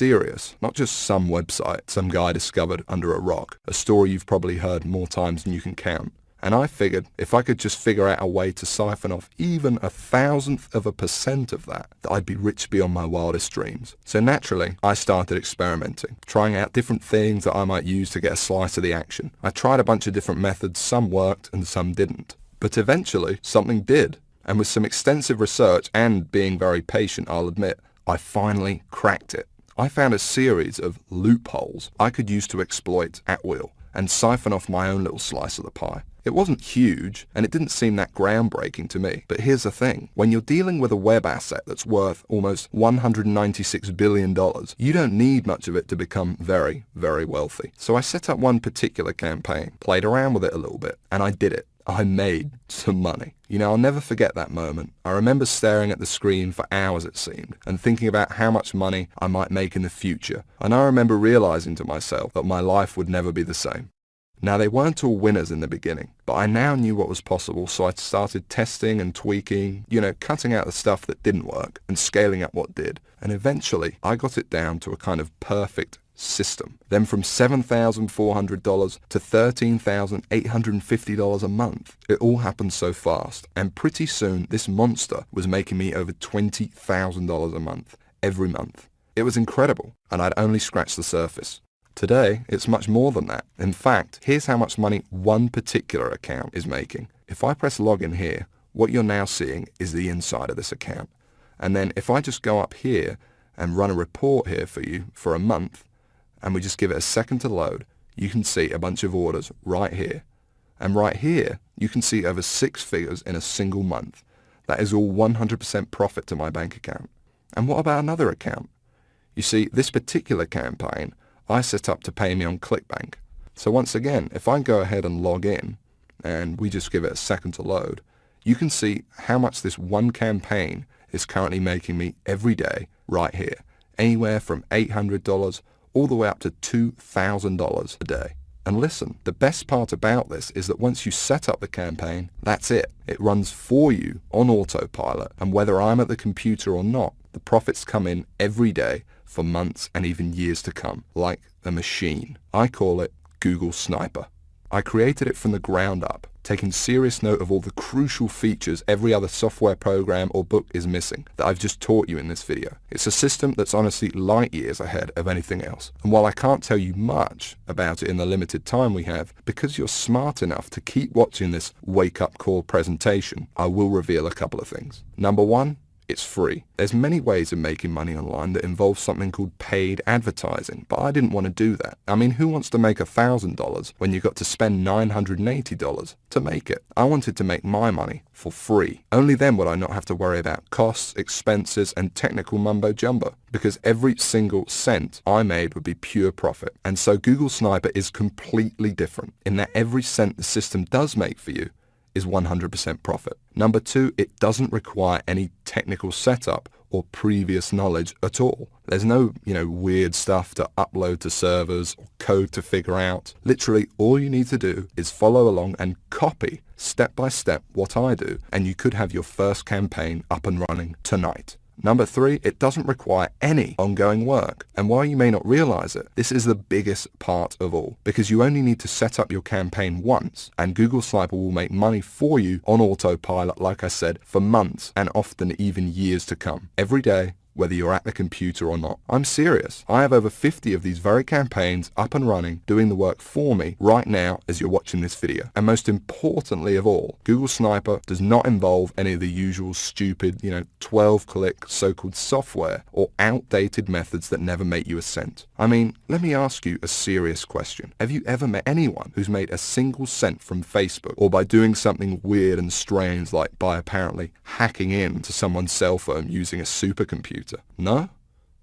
serious, not just some website some guy discovered under a rock, a story you've probably heard more times than you can count. And I figured if I could just figure out a way to siphon off even 1,000% of that I'd be rich beyond my wildest dreams. So naturally, I started experimenting, trying out different things that I might use to get a slice of the action. I tried a bunch of different methods, some worked and some didn't. But eventually, something did. And with some extensive research and being very patient, I'll admit, I finally cracked it. I found a series of loopholes I could use to exploit at will and siphon off my own little slice of the pie. It wasn't huge, and it didn't seem that groundbreaking to me. But here's the thing. When you're dealing with a web asset that's worth almost $196 billion, you don't need much of it to become very, very wealthy. So I set up one particular campaign, played around with it a little bit, and I did it. I made some money. You know, I'll never forget that moment. I remember staring at the screen for hours, it seemed, and thinking about how much money I might make in the future. And I remember realizing to myself that my life would never be the same. Now, they weren't all winners in the beginning, but I now knew what was possible, so I started testing and tweaking, cutting out the stuff that didn't work and scaling up what did. And eventually, I got it down to a kind of perfect system. Then from $7,400 to $13,850 a month. It all happened so fast, and pretty soon this monster was making me over $20,000 a month, every month. It was incredible, and I'd only scratched the surface. Today, it's much more than that. In fact, here's how much money one particular account is making. If I press login here, what you're now seeing is the inside of this account. And then if I just go up here and run a report here for you for a month, and we just give it a second to load, you can see a bunch of orders right here. And right here, you can see over 6 figures in a single month. That is all 100% profit to my bank account. And what about another account? You see, this particular campaign, I set up to pay me on ClickBank. So once again, if I go ahead and log in, and we just give it a second to load, you can see how much this one campaign is currently making me every day right here. Anywhere from $800 all the way up to $2,000 a day. And listen, the best part about this is that once you set up the campaign, that's it. It runs for you on autopilot, and whether I'm at the computer or not, the profits come in every day for months and even years to come, like a machine. I call it Google Sniper. I created it from the ground up, taking serious note of all the crucial features every other software program or book is missing that I've just taught you in this video. It's a system that's honestly light years ahead of anything else. And while I can't tell you much about it in the limited time we have, because you're smart enough to keep watching this wake-up call presentation, I will reveal a couple of things. Number one, it's free. There's many ways of making money online that involve something called paid advertising, but I didn't want to do that. I mean, who wants to make $1,000 when you've got to spend $980 to make it? I wanted to make my money for free. Only then would I not have to worry about costs, expenses, and technical mumbo-jumbo, because every single cent I made would be pure profit. And so Google Sniper is completely different in that every cent the system does make for you is 100% profit. Number two, it doesn't require any technical setup or previous knowledge at all. There's no, weird stuff to upload to servers or code to figure out. Literally, all you need to do is follow along and copy step by step what I do, and you could have your first campaign up and running tonight. Number three, it doesn't require any ongoing work. And while you may not realize it, this is the biggest part of all, because you only need to set up your campaign once, and Google Sniper will make money for you on autopilot, like I said, for months and often even years to come. Every day, whether you're at the computer or not. I'm serious. I have over 50 of these very campaigns up and running, doing the work for me right now as you're watching this video. And most importantly of all, Google Sniper does not involve any of the usual stupid, 12-click so-called software or outdated methods that never make you a cent. I mean, let me ask you a serious question. Have you ever met anyone who's made a single cent from Facebook, or by doing something weird and strange like by apparently hacking into someone's cell phone using a supercomputer? No?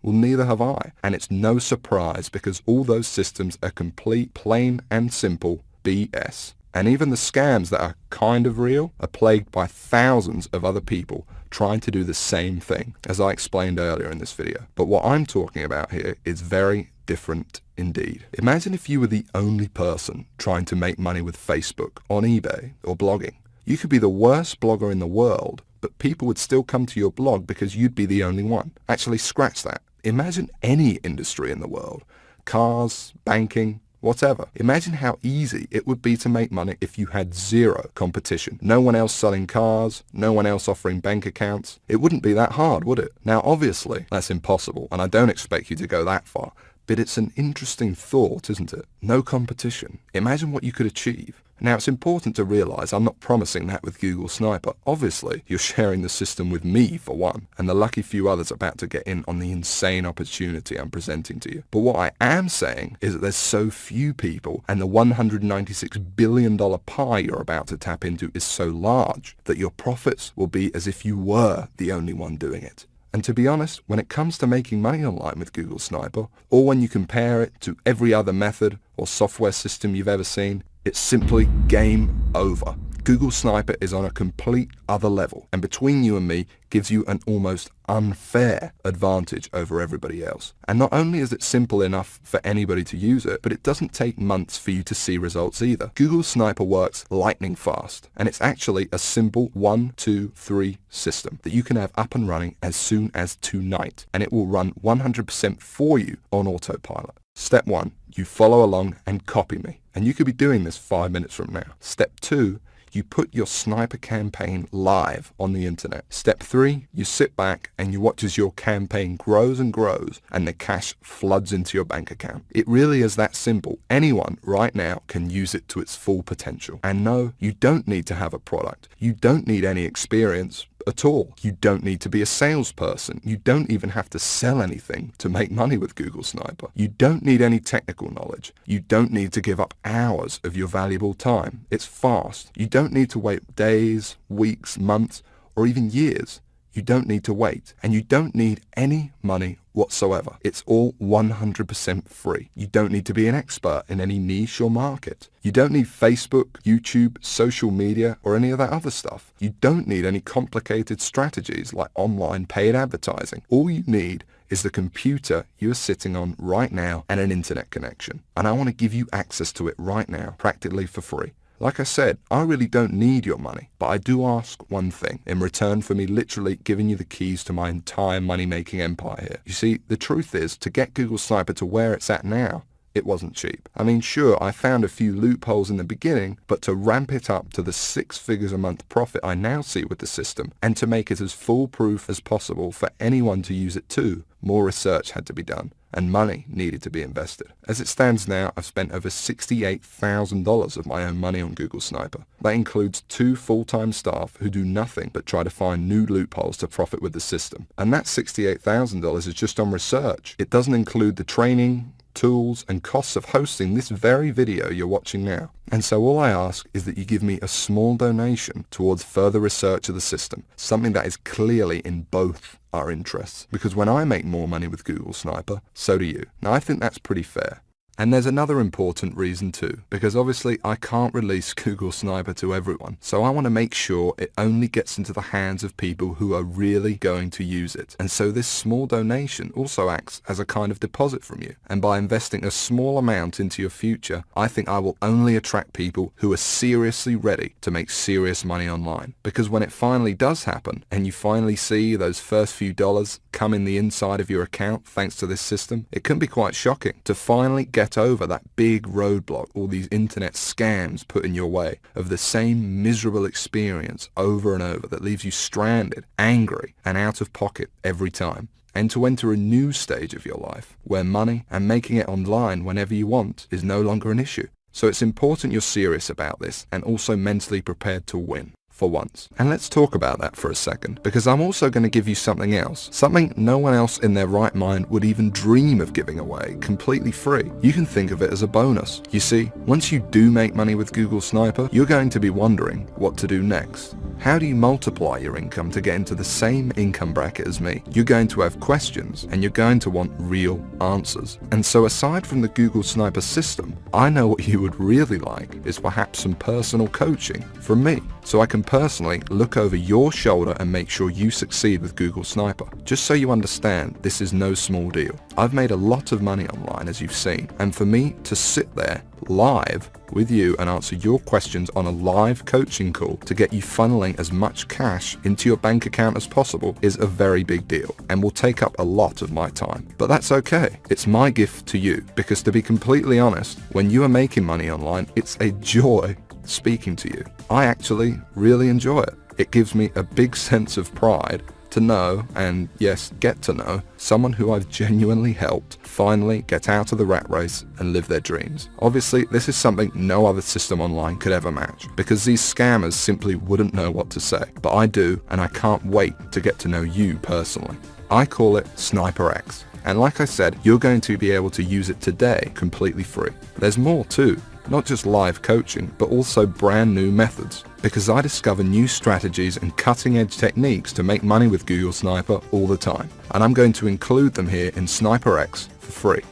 Well, neither have I. And it's no surprise, because all those systems are complete, plain and simple BS. And even the scams that are kind of real are plagued by thousands of other people trying to do the same thing, as I explained earlier in this video. But what I'm talking about here is very different indeed. Imagine if you were the only person trying to make money with Facebook, on eBay, or blogging. You could be the worst blogger in the world, but people would still come to your blog because you'd be the only one. Actually, scratch that. Imagine any industry in the world. Cars, banking, whatever. Imagine how easy it would be to make money if you had zero competition. No one else selling cars, no one else offering bank accounts. It wouldn't be that hard, would it? Now, obviously, that's impossible, and I don't expect you to go that far. But it's an interesting thought, isn't it? No competition. Imagine what you could achieve. Now, it's important to realize I'm not promising that with Google Sniper. Obviously, you're sharing the system with me, for one, and the lucky few others about to get in on the insane opportunity I'm presenting to you. But what I am saying is that there's so few people, and the $196 billion pie you're about to tap into is so large that your profits will be as if you were the only one doing it. And to be honest, when it comes to making money online with Google Sniper, or when you compare it to every other method or software system you've ever seen, it's simply game over. Google Sniper is on a complete other level, and between you and me gives you an almost unfair advantage over everybody else. And not only is it simple enough for anybody to use it, but it doesn't take months for you to see results either. Google Sniper works lightning fast, and it's actually a simple 1, 2, 3 system that you can have up and running as soon as tonight, and it will run 100% for you on autopilot. Step 1, you follow along and copy me, and you could be doing this 5 minutes from now. Step 2, you put your sniper campaign live on the internet. Step 3, you sit back and you watch as your campaign grows and grows and the cash floods into your bank account. It really is that simple. Anyone right now can use it to its full potential. And no, you don't need to have a product. You don't need any experience at all. You don't need to be a salesperson. You don't even have to sell anything to make money with Google Sniper. You don't need any technical knowledge. You don't need to give up hours of your valuable time. It's fast. You don't need to wait days, weeks, months, or even years. You don't need to wait, and you don't need any money whatsoever. It's all 100% free. You don't need to be an expert in any niche or market. You don't need Facebook, YouTube, social media, or any of that other stuff. You don't need any complicated strategies like online paid advertising. All you need is the computer you are sitting on right now and an internet connection. And I want to give you access to it right now, practically for free. Like I said, I really don't need your money, but I do ask one thing in return for me literally giving you the keys to my entire money-making empire here. You see, the truth is, to get Google Sniper to where it's at now, it wasn't cheap. I mean, sure, I found a few loopholes in the beginning, but to ramp it up to the 6 figures a month profit I now see with the system, and to make it as foolproof as possible for anyone to use it too, more research had to be done, and money needed to be invested. As it stands now, I've spent over $68,000 of my own money on Google Sniper. That includes 2 full-time staff who do nothing but try to find new loopholes to profit with the system. And that $68,000 is just on research. It doesn't include the training, tools, and costs of hosting this very video you're watching now. And so all I ask is that you give me a small donation towards further research of the system, something that is clearly in both our interests. Because when I make more money with Google Sniper, so do you. Now, I think that's pretty fair. And there's another important reason too, because obviously I can't release Google Sniper to everyone, so I want to make sure it only gets into the hands of people who are really going to use it. And so this small donation also acts as a kind of deposit from you. And by investing a small amount into your future, I think I will only attract people who are seriously ready to make serious money online. Because when it finally does happen, and you finally see those first few dollars come in the inside of your account thanks to this system, it can be quite shocking to finally get over that big roadblock all these internet scams put in your way of the same miserable experience over and over that leaves you stranded, angry, and out of pocket every time. And to enter a new stage of your life where money and making it online whenever you want is no longer an issue. So it's important you're serious about this and also mentally prepared to win. For once. And let's talk about that for a second, because I'm also going to give you something else, something no one else in their right mind would even dream of giving away, completely free. You can think of it as a bonus. You see, once you do make money with Google Sniper, you're going to be wondering what to do next. How do you multiply your income to get into the same income bracket as me? You're going to have questions, and you're going to want real answers. And so aside from the Google Sniper system, I know what you would really like is perhaps some personal coaching from me, so I can personally look over your shoulder and make sure you succeed with Google Sniper. Just so you understand, this is no small deal. I've made a lot of money online, as you've seen, and for me to sit there live with you and answer your questions on a live coaching call to get you funneling as much cash into your bank account as possible is a very big deal and will take up a lot of my time. But that's okay. It's my gift to you because, to be completely honest, when you are making money online, it's a joy speaking to you. I actually really enjoy it. It gives me a big sense of pride to know, and yes, get to know, someone who I've genuinely helped finally get out of the rat race and live their dreams. Obviously, this is something no other system online could ever match, because these scammers simply wouldn't know what to say. But I do, and I can't wait to get to know you personally. I call it Sniper X. And like I said, you're going to be able to use it today completely free. There's more too. Not just live coaching, but also brand new methods. Because I discover new strategies and cutting edge techniques to make money with Google Sniper all the time. And I'm going to include them here in Sniper X for free.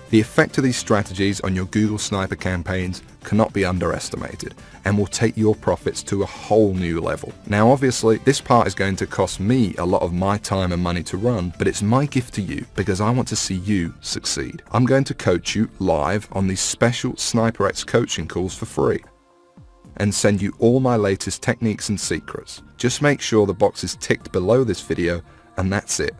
The effect of these strategies on your Google Sniper campaigns cannot be underestimated and will take your profits to a whole new level. Now obviously this part is going to cost me a lot of my time and money to run, but it's my gift to you because I want to see you succeed. I'm going to coach you live on these special Sniper X coaching calls for free and send you all my latest techniques and secrets. Just make sure the box is ticked below this video and that's it.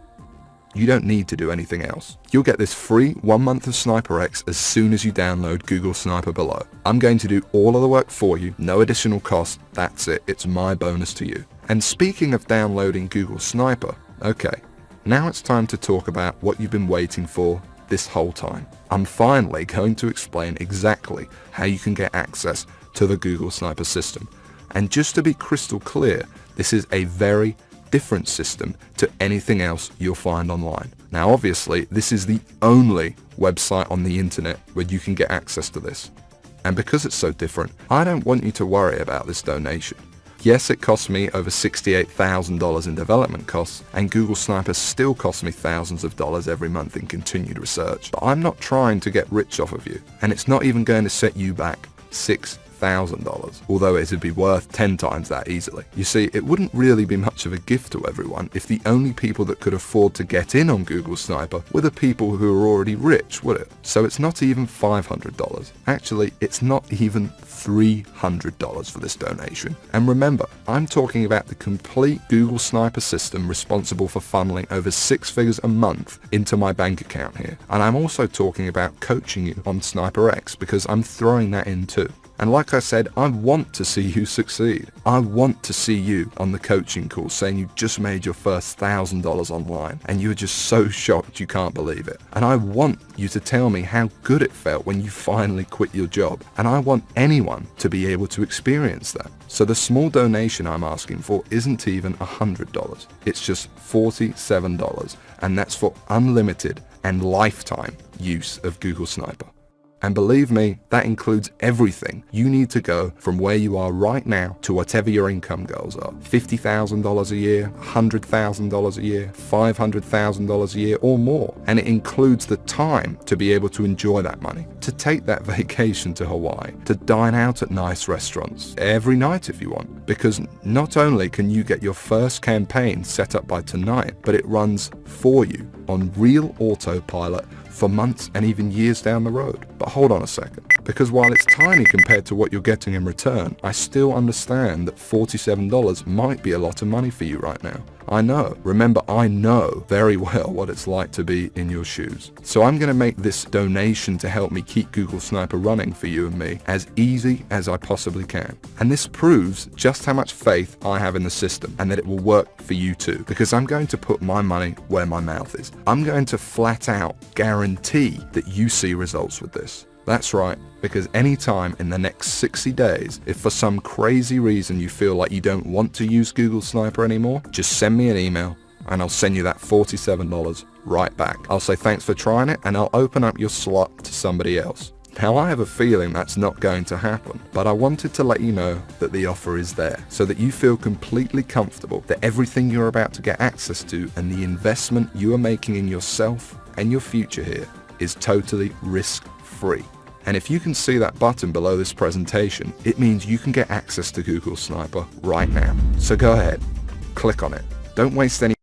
You don't need to do anything else. You'll get this free 1 month of Sniper X as soon as you download Google Sniper below. I'm going to do all of the work for you, no additional cost, that's it, it's my bonus to you. And speaking of downloading Google Sniper, okay, now it's time to talk about what you've been waiting for this whole time. I'm finally going to explain exactly how you can get access to the Google Sniper system. And just to be crystal clear, this is a very different system to anything else you'll find online. Now obviously this is the only website on the internet where you can get access to this. And because it's so different, I don't want you to worry about this donation. Yes, it cost me over $68,000 in development costs, and Google Sniper still costs me thousands of dollars every month in continued research. But I'm not trying to get rich off of you, and it's not even going to set you back $6,000, although it would be worth 10 times that easily. You see, it wouldn't really be much of a gift to everyone if the only people that could afford to get in on Google Sniper were the people who are already rich, would it? So it's not even $500. Actually, it's not even $300 for this donation. And remember, I'm talking about the complete Google Sniper system responsible for funneling over 6 figures a month into my bank account here. And I'm also talking about coaching you on Sniper X because I'm throwing that in too. And like I said, I want to see you succeed. I want to see you on the coaching call saying you just made your first $1,000 online and you're just so shocked you can't believe it. And I want you to tell me how good it felt when you finally quit your job. And I want anyone to be able to experience that. So the small donation I'm asking for isn't even $100. It's just $47, and that's for unlimited and lifetime use of Google Sniper. And believe me, that includes everything you need to go from where you are right now to whatever your income goals are. $50,000 a year, $100,000 a year, $500,000 a year or more. And it includes the time to be able to enjoy that money, to take that vacation to Hawaii, to dine out at nice restaurants every night if you want. Because not only can you get your first campaign set up by tonight, but it runs for you on real autopilot for months and even years down the road. But hold on a second, because while it's tiny compared to what you're getting in return, I still understand that $47 might be a lot of money for you right now. I know. Remember, I know very well what it's like to be in your shoes. So I'm going to make this donation to help me keep Google Sniper running for you and me as easy as I possibly can. And this proves just how much faith I have in the system and that it will work for you too, because I'm going to put my money where my mouth is. I'm going to flat out guarantee that you see results with this. That's right, because anytime in the next 60 days, if for some crazy reason you feel like you don't want to use Google Sniper anymore, just send me an email and I'll send you that $47 right back. I'll say thanks for trying it and I'll open up your slot to somebody else. Now I have a feeling that's not going to happen, but I wanted to let you know that the offer is there so that you feel completely comfortable that everything you're about to get access to and the investment you are making in yourself and your future here is totally risk-free. And if you can see that button below this presentation, it means you can get access to Google Sniper right now. So go ahead, click on it. Don't waste any